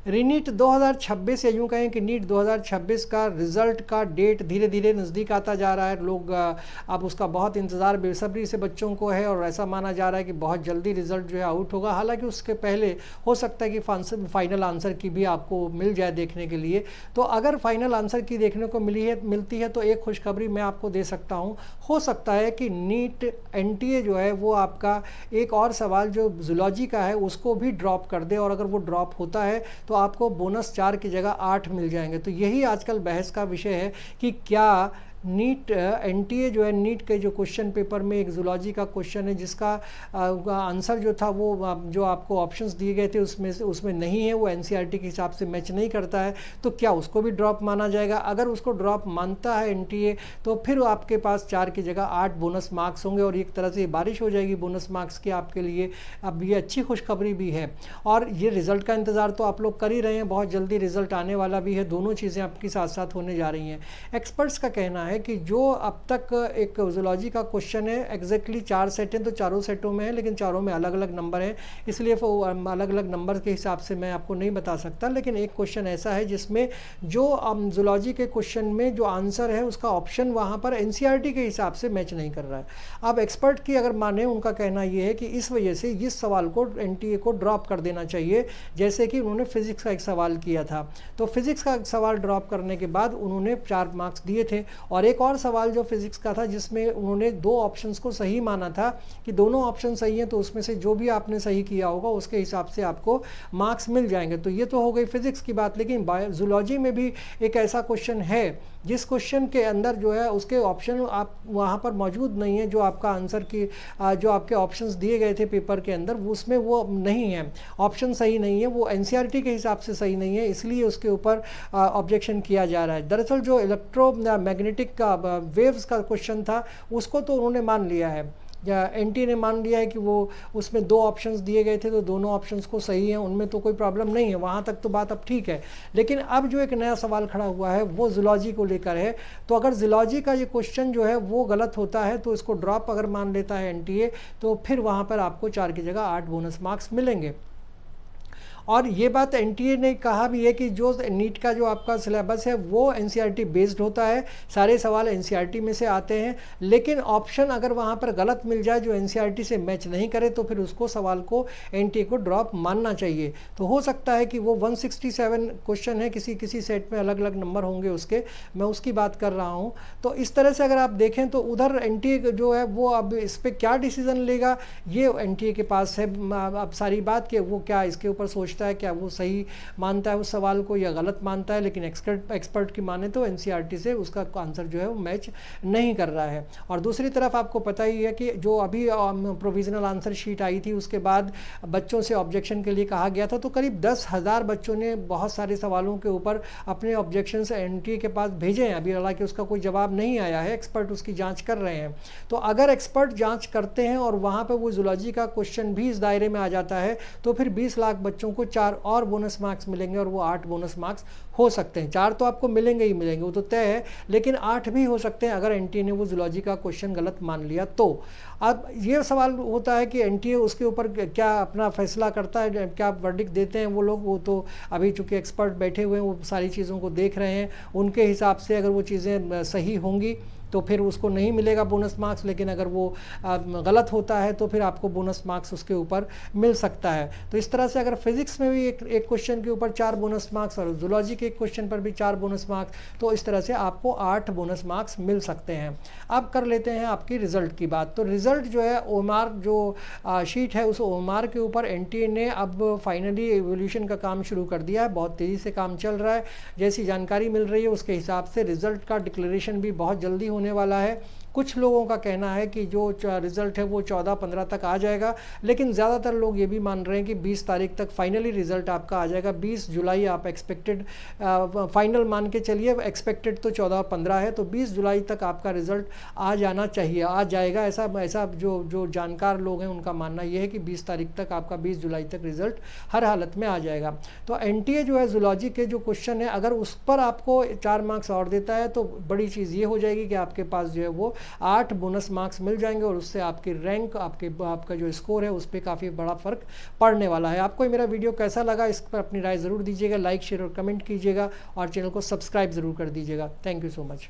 रीनीट 2026 या यूँ कहें कि नीट 2026 का रिज़ल्ट का डेट धीरे धीरे नज़दीक आता जा रहा है। लोग अब उसका बहुत इंतज़ार बेसब्री से बच्चों को है और ऐसा माना जा रहा है कि बहुत जल्दी रिज़ल्ट जो है आउट होगा। हालांकि उसके पहले हो सकता है कि फाइनल आंसर की भी आपको मिल जाए देखने के लिए। तो अगर फाइनल आंसर की देखने को मिलती है तो एक खुशखबरी मैं आपको दे सकता हूँ। हो सकता है कि नीट एनटीए जो है वो आपका एक और सवाल जो जूलॉजी का है उसको भी ड्रॉप कर दे, और अगर वो ड्रॉप होता है तो आपको बोनस 4 की जगह 8 मिल जाएंगे। तो यही आजकल बहस का विषय है कि क्या नीट एनटीए जो है, नीट के जो क्वेश्चन पेपर में एक जूलॉजी का क्वेश्चन है जिसका आंसर जो था वो जो आपको ऑप्शंस दिए गए थे उसमें नहीं है, वो एनसीईआरटी के हिसाब से मैच नहीं करता है, तो क्या उसको भी ड्रॉप माना जाएगा? अगर उसको ड्रॉप मानता है एनटीए तो फिर आपके पास 4 की जगह 8 बोनस मार्क्स होंगे, और एक तरह से बारिश हो जाएगी बोनस मार्क्स की आपके लिए। अब ये अच्छी खुशखबरी भी है, और ये रिज़ल्ट का इंतज़ार तो आप लोग कर ही रहे हैं, बहुत जल्दी रिज़ल्ट आने वाला भी है। दोनों चीज़ें आपकी साथ साथ होने जा रही हैं। एक्सपर्ट्स का कहना है कि जो अब तक एक जूलॉजी का क्वेश्चन है, एग्जैक्टली 4 सेट हैं तो चारों सेटों में है, लेकिन चारों में अलग अलग नंबर हैं, इसलिए अलग अलग नंबर के हिसाब से मैं आपको नहीं बता सकता। लेकिन एक क्वेश्चन ऐसा है जिसमें जो जूलॉजी के क्वेश्चन में जो आंसर है उसका ऑप्शन वहाँ पर एनसीईआरटी के हिसाब से मैच नहीं कर रहा है। अब एक्सपर्ट की अगर माने, उनका कहना ये है कि इस वजह से इस सवाल को एनटीए को ड्रॉप कर देना चाहिए। जैसे कि उन्होंने फिजिक्स का एक सवाल किया था, तो फिजिक्स का सवाल ड्रॉप करने के बाद उन्होंने 4 मार्क्स दिए थे, और एक और सवाल जो फिजिक्स का था जिसमें उन्होंने 2 ऑप्शंस को सही माना था कि दोनों ऑप्शन सही हैं, तो उसमें से जो भी आपने सही किया होगा उसके हिसाब से आपको मार्क्स मिल जाएंगे। तो ये तो हो गई फिजिक्स की बात। लेकिन जूलॉजी में भी एक ऐसा क्वेश्चन है जिस क्वेश्चन के अंदर जो है उसके ऑप्शन आप वहाँ पर मौजूद नहीं है, जो आपका आंसर की जो आपके ऑप्शंस दिए गए थे पेपर के अंदर उसमें वो नहीं है, ऑप्शन सही नहीं है, वो एनसीईआरटी के हिसाब से सही नहीं है, इसलिए उसके ऊपर ऑब्जेक्शन किया जा रहा है। दरअसल जो इलेक्ट्रोमैग्नेटिक का वेव्स का क्वेश्चन था उसको तो उन्होंने मान लिया है, या एनटी ने मान लिया है कि वो उसमें 2 ऑप्शंस दिए गए थे तो दोनों ऑप्शंस को सही है, उनमें तो कोई प्रॉब्लम नहीं है, वहाँ तक तो बात अब ठीक है। लेकिन अब जो एक नया सवाल खड़ा हुआ है वो जूलॉजी को लेकर है। तो अगर जूलॉजी का ये क्वेश्चन जो है वो गलत होता है तो इसको ड्रॉप अगर मान लेता है एनटीए तो फिर वहाँ पर आपको 4 की जगह 8 बोनस मार्क्स मिलेंगे। और ये बात एनटीए ने कहा भी है कि जो नीट का जो आपका सिलेबस है वो एनसीईआरटी बेस्ड होता है, सारे सवाल एनसीईआरटी में से आते हैं, लेकिन ऑप्शन अगर वहाँ पर गलत मिल जाए जो एनसीईआरटी से मैच नहीं करे तो फिर उसको सवाल को एनटीए को ड्रॉप मानना चाहिए। तो हो सकता है कि वो 167 क्वेश्चन है, किसी किसी सेट में अलग अलग नंबर होंगे उसके, मैं उसकी बात कर रहा हूँ। तो इस तरह से अगर आप देखें तो उधर एनटीए जो है वो अब इस पर क्या डिसीजन लेगा ये एनटीए के पास है। अब सारी बात कि वो क्या इसके ऊपर सोचता है, क्या वो सही मानता है उस सवाल को या गलत मानता है। लेकिन एक्सपर्ट की माने तो एनसीईआरटी से उसका आंसर जो है वो मैच नहीं कर रहा है। और दूसरी तरफ आपको पता ही है कि जो अभी प्रोविजनल आंसर शीट आई थी उसके बाद बच्चों से ऑब्जेक्शन के लिए कहा गया था, तो करीब 10,000 बच्चों ने बहुत सारे सवालों के ऊपर अपने ऑब्जेक्शन एनटीए के पास भेजे हैं। अभी हालांकि उसका कोई जवाब नहीं आया है, एक्सपर्ट उसकी जाँच कर रहे हैं। तो अगर एक्सपर्ट जाँच करते हैं और वहाँ पर वो जूलॉजी का क्वेश्चन भी इस दायरे में आ जाता है तो फिर 20 लाख बच्चों को 4 और बोनस मार्क्स मिलेंगे, और वो 8 बोनस मार्क्स हो सकते हैं। 4 तो आपको मिलेंगे ही मिलेंगे, वो तो तय है, लेकिन 8 भी हो सकते हैं अगर एनटीए ने वो जूलॉजी का क्वेश्चन गलत मान लिया तो। अब ये सवाल होता है कि एनटीए उसके ऊपर क्या अपना फैसला करता है, क्या वर्डिक्ट देते हैं वो लोग, वो तो अभी चूँकि एक्सपर्ट बैठे हुए हैं वो सारी चीज़ों को देख रहे हैं, उनके हिसाब से अगर वो चीज़ें सही होंगी तो फिर उसको नहीं मिलेगा बोनस मार्क्स, लेकिन अगर वो गलत होता है तो फिर आपको बोनस मार्क्स उसके ऊपर मिल सकता है। तो इस तरह से अगर फिजिक्स में भी एक क्वेश्चन के ऊपर 4 बोनस मार्क्स और जूलॉजी के एक क्वेश्चन पर भी 4 बोनस मार्क्स, तो इस तरह से आपको 8 बोनस मार्क्स मिल सकते हैं। अब कर लेते हैं आपकी रिज़ल्ट की बात। तो रिज़ल्ट जो है ओएमआर जो शीट है उस ओएमआर के ऊपर एनटीए ने अब फाइनली एवोल्यूशन का काम शुरू कर दिया है, बहुत तेज़ी से काम चल रहा है। जैसी जानकारी मिल रही है उसके हिसाब से रिज़ल्ट का डिक्लेरेशन भी बहुत जल्दी होने वाला है। कुछ लोगों का कहना है कि जो रिज़ल्ट है वो 14-15 तक आ जाएगा, लेकिन ज़्यादातर लोग ये भी मान रहे हैं कि 20 तारीख तक फाइनली रिज़ल्ट आपका आ जाएगा। 20 जुलाई आप एक्सपेक्टेड फाइनल मान के चलिए, एक्सपेक्टेड तो 14-15 है, तो 20 जुलाई तक आपका रिज़ल्ट आ जाना चाहिए, आ जाएगा। ऐसा जो जानकार लोग हैं उनका मानना ये है कि 20 तारीख तक आपका 20 जुलाई तक रिज़ल्ट हर हालत में आ जाएगा। तो एनटीए जो है जूलॉजी के जो क्वेश्चन है अगर उस पर आपको 4 मार्क्स और देता है तो बड़ी चीज़ ये हो जाएगी कि आपके पास जो है वो 8 बोनस मार्क्स मिल जाएंगे और उससे आपकी रैंक, आपका जो स्कोर है उस पर काफ़ी बड़ा फर्क पड़ने वाला है। आपको मेरा वीडियो कैसा लगा इस पर अपनी राय ज़रूर दीजिएगा, लाइक शेयर और कमेंट कीजिएगा और चैनल को सब्सक्राइब ज़रूर कर दीजिएगा। Thank you so much.